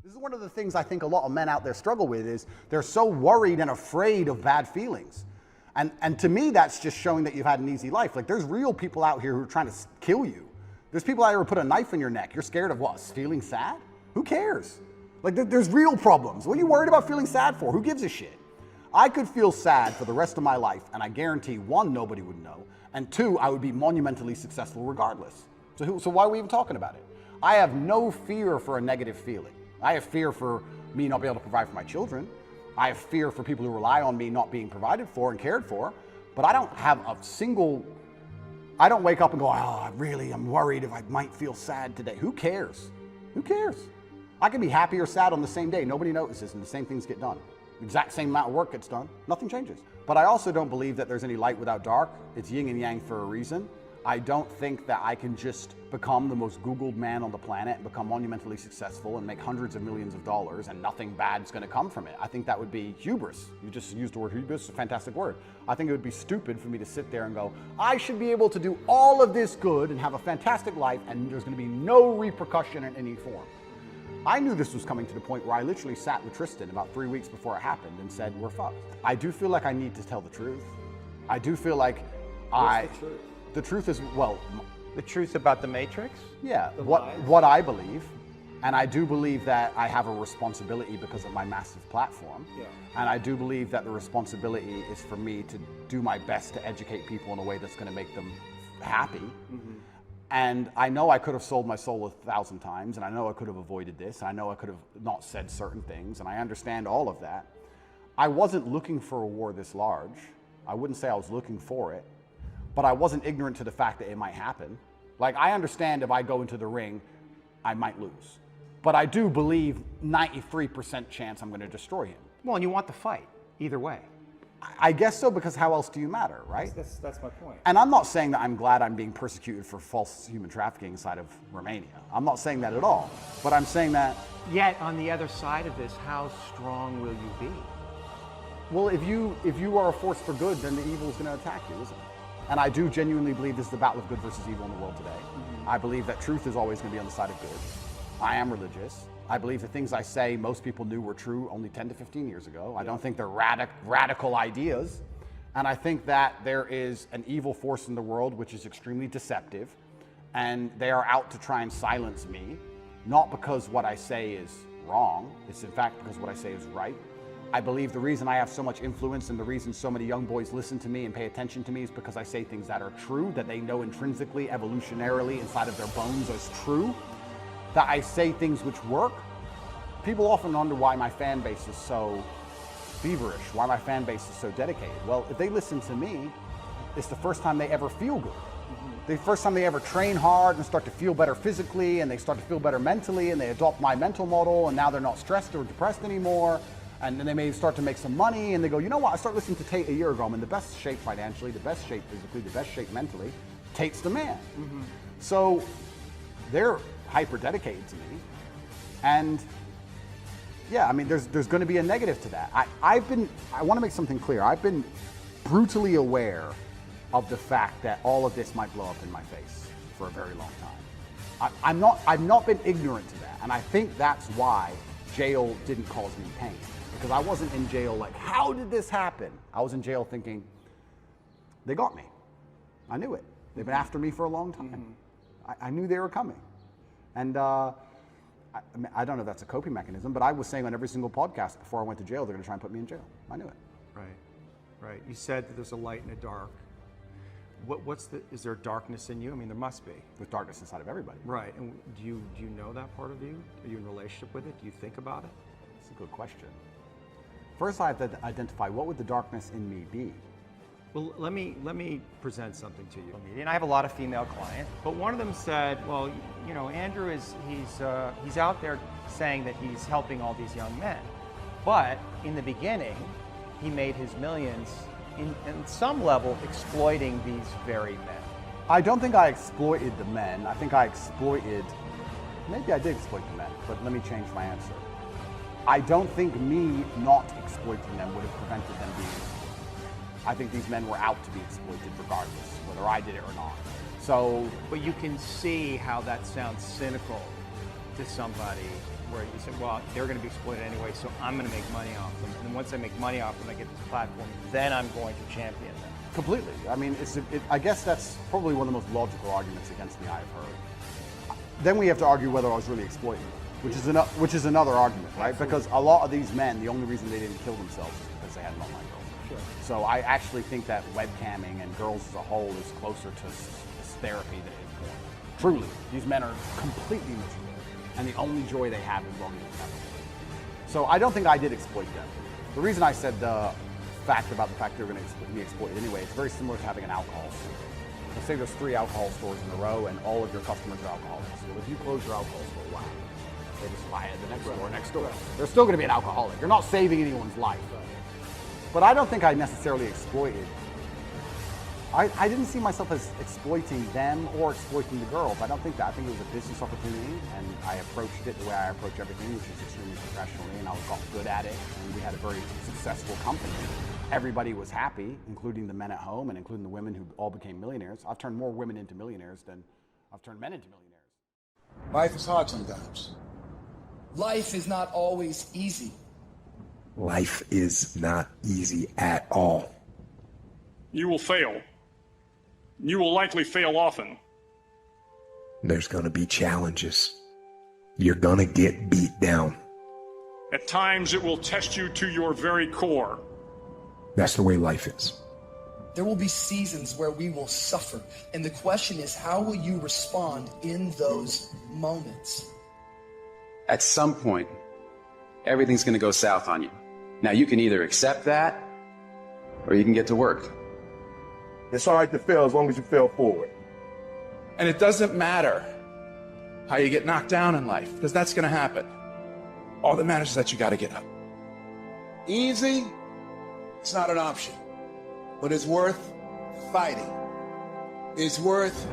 This is one of the things I think a lot of men out there struggle with is they're so worried and afraid of bad feelings. And to me, that's just showing that you've had an easy life. Like, there's real people out here who are trying to kill you. There's people out here who put a knife in your neck. You're scared of what? Feeling sad? Who cares? Like, there's real problems. What are you worried about feeling sad for? Who gives a shit? I could feel sad for the rest of my life, and I guarantee, one, nobody would know, and two, I would be monumentally successful regardless. So why are we even talking about it? I have no fear for a negative feeling. I have fear for me not being able to provide for my children. I have fear for people who rely on me not being provided for and cared for, but I don't have a single, I don't wake up and go, I'm worried if I might feel sad today. Who cares? Who cares? I can be happy or sad on the same day. Nobody notices and the same things get done. The exact same amount of work gets done. Nothing changes. But I also don't believe that there's any light without dark. It's yin and yang for a reason. I don't think that I can just become the most Googled man on the planet and become monumentally successful and make hundreds of millions of dollars and nothing bad's gonna come from it. I think that would be hubris. You just used the word hubris, it's a fantastic word. I think it would be stupid for me to sit there and go, I should be able to do all of this good and have a fantastic life and there's gonna be no repercussion in any form. I knew this was coming to the point where I literally sat with Tristan about 3 weeks before it happened and said, we're fucked. I do feel like I need to tell the truth. I do feel like What's the truth? The truth is, well... The truth about the Matrix? Yeah, what I believe, and I do believe that I have a responsibility because of my massive platform. Yeah. And I do believe that the responsibility is for me to do my best to educate people in a way that's gonna make them happy. Mm-hmm. And I know I could have sold my soul 1,000 times, and I know I could have avoided this, and I know I could have not said certain things, and I understand all of that. I wasn't looking for a war this large. I wouldn't say I was looking for it, but I wasn't ignorant to the fact that it might happen. Like, I understand if I go into the ring, I might lose. But I do believe 93% chance I'm gonna destroy him. Well, and you want the fight, either way. I guess so, because how else do you matter, right? That's my point. And I'm not saying that I'm glad I'm being persecuted for false human trafficking inside of Romania. I'm not saying that at all. But I'm saying that... Yet, on the other side of this, how strong will you be? Well, if you are a force for good, then the evil is gonna attack you, isn't it? And I do genuinely believe this is the battle of good versus evil in the world today. Mm-hmm. I believe that truth is always going to be on the side of good. I am religious. I believe the things I say most people knew were true only 10 to 15 years ago. Yeah. I don't think they're radical ideas. And I think that there is an evil force in the world which is extremely deceptive. And they are out to try and silence me. Not because what I say is wrong. It's in fact because what I say is right. I believe the reason I have so much influence and the reason so many young boys listen to me and pay attention to me is because I say things that are true, that they know intrinsically, evolutionarily, inside of their bones as true, that I say things which work. People often wonder why my fan base is so feverish, why my fan base is so dedicated. Well, if they listen to me, it's the first time they ever feel good. The first time they ever train hard and start to feel better physically and they start to feel better mentally and they adopt my mental model and now they're not stressed or depressed anymore. And then they may start to make some money and they go, you know what, I started listening to Tate a year ago. I'm in the best shape financially, the best shape physically, the best shape mentally. Tate's the man. Mm-hmm. So they're hyper dedicated to me. And yeah, I mean, there's going to be a negative to that. I want to make something clear. I've been brutally aware of the fact that all of this might blow up in my face for a very long time. I've not been ignorant to that. And I think that's why jail didn't cause me pain. Because I wasn't in jail like, how did this happen? I was in jail thinking, they got me. I knew it. They've been after me for a long time. Mm-hmm. I knew they were coming. And I don't know if that's a coping mechanism, but I was saying on every single podcast before I went to jail, they're gonna try and put me in jail. I knew it. Right. You said that there's a light and a dark. Is there darkness in you? I mean, there must be. There's darkness inside of everybody. Right, and do you know that part of you? Are you in a relationship with it? Do you think about it? That's a good question. First, I have to identify what would the darkness in me be. Well, let me present something to you. And I have a lot of female clients, but one of them said, well, you know, Andrew he's out there saying that he's helping all these young men, but in the beginning, he made his millions in some level exploiting these very men. I don't think I exploited the men. I think I exploited, maybe I did exploit the men, but let me change my answer. I don't think me not exploiting them would have prevented them being exploited. I think these men were out to be exploited regardless, whether I did it or not. So, but you can see how that sounds cynical to somebody where you say, well, they're going to be exploited anyway, so I'm going to make money off them. And then once I make money off them, I get this platform, then I'm going to champion them. Completely. I mean, I guess that's probably one of the most logical arguments against me I've heard. Then we have to argue whether I was really exploiting them, which is another argument, right? Absolutely. Because a lot of these men, the only reason they didn't kill themselves is because they had an online girlfriend. Sure. So I actually think that webcamming and girls as a whole is closer to therapy than it is porn. Truly, these men are completely miserable, and the only joy they have is logging into that. So I don't think I did exploit them. The reason I said the fact about the fact they're going to be exploited anyway, it's very similar to having an alcohol store. Let's say there's 3 alcohol stores in a row, and all of your customers are alcoholics. Well, if you close your alcohol store, wow, they just buy at the next store next door. They're still going to be an alcoholic. You're not saving anyone's life. But I don't think I necessarily exploited. I didn't see myself as exploiting them or exploiting the girls. I don't think that. I think it was a business opportunity, and I approached it the way I approach everything, which is extremely professionally, and I got good at it, and we had a very successful company. Everybody was happy, including the men at home and including the women who all became millionaires. I've turned more women into millionaires than I've turned men into millionaires. Life is hard sometimes. Life is not always easy. Life is not easy at all. You will fail. You will likely fail often. There's gonna be challenges. You're gonna get beat down. At times it will test you to your very core. That's the way life is. There will be seasons where we will suffer. And the question is, how will you respond in those moments? At some point, everything's going to go south on you. Now, you can either accept that, or you can get to work. It's all right to fail as long as you fail forward. And it doesn't matter how you get knocked down in life, because that's going to happen. All that matters is that you got to get up. Easy, it's not an option, but it's worth fighting. It's worth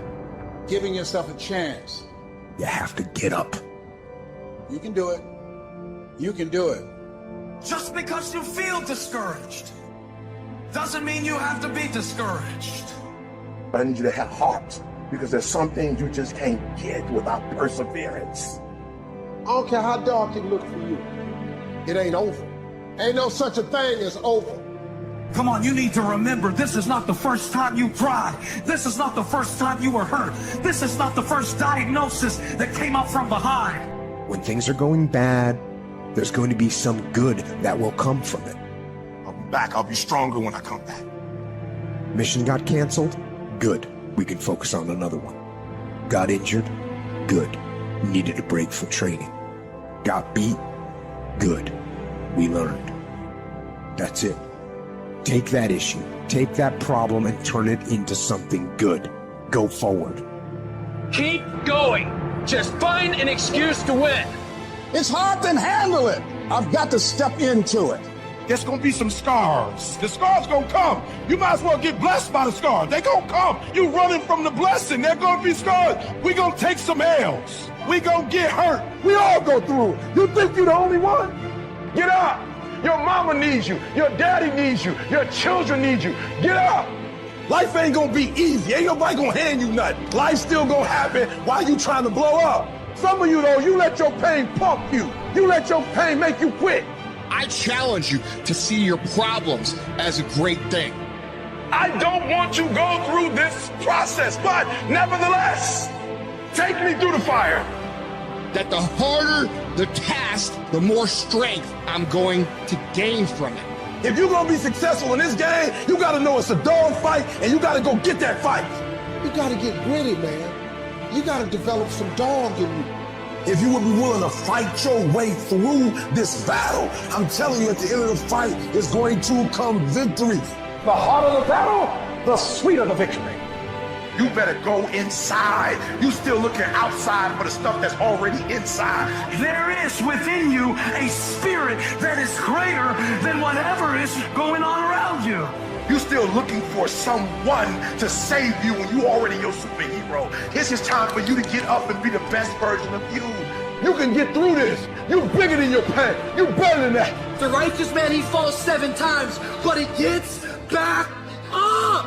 giving yourself a chance. You have to get up. You can do it. You can do it. Just because you feel discouraged doesn't mean you have to be discouraged. I need you to have heart, because there's some things you just can't get without perseverance. I don't care how dark it looks for you. It ain't over. Ain't no such a thing as over. Come on, you need to remember, this is not the first time you cried. This is not the first time you were hurt. This is not the first diagnosis that came up from behind. When things are going bad, there's going to be some good that will come from it. I'll be back. I'll be stronger when I come back. Mission got canceled? Good. We can focus on another one. Got injured? Good. Needed a break for training. Got beat? Good. We learned. That's it. Take that issue, take that problem, and turn it into something good. Go forward. Keep going. Just find an excuse to win. It's hard to handle it. I've got to step into it. There's gonna be some scars. The scars gonna come. You might as well get blessed by the scars. They gonna come. You running from the blessing. They're gonna be scars. We gonna take some L's. We gonna get hurt. We all go through it. You think you're the only one? Get up. Your mama needs you. Your daddy needs you. Your children need you. Get up. Life ain't gonna be easy. Ain't nobody gonna hand you nothing. Life's still gonna happen while you trying to blow up. Some of you, though, you let your pain pump you. You let your pain make you quit. I challenge you to see your problems as a great thing. I don't want you to go through this process, but nevertheless, take me through the fire. That the harder the task, the more strength I'm going to gain from it. If you're gonna be successful in this game, you gotta know it's a dog fight, and you gotta go get that fight. You gotta get gritty, man. You gotta develop some dog in you. If you would be willing to fight your way through this battle, I'm telling you, at the end of the fight is going to come victory. The harder the battle, the sweeter the victory. You better go inside. You still looking outside for the stuff that's already inside. There is within you a spirit that is greater than whatever is going on around you. You still looking for someone to save you when you already your superhero. It's just time for you to get up and be the best version of you. You can get through this. You bigger than your pain. You better than that. The righteous man, he falls 7 times, but he gets back up.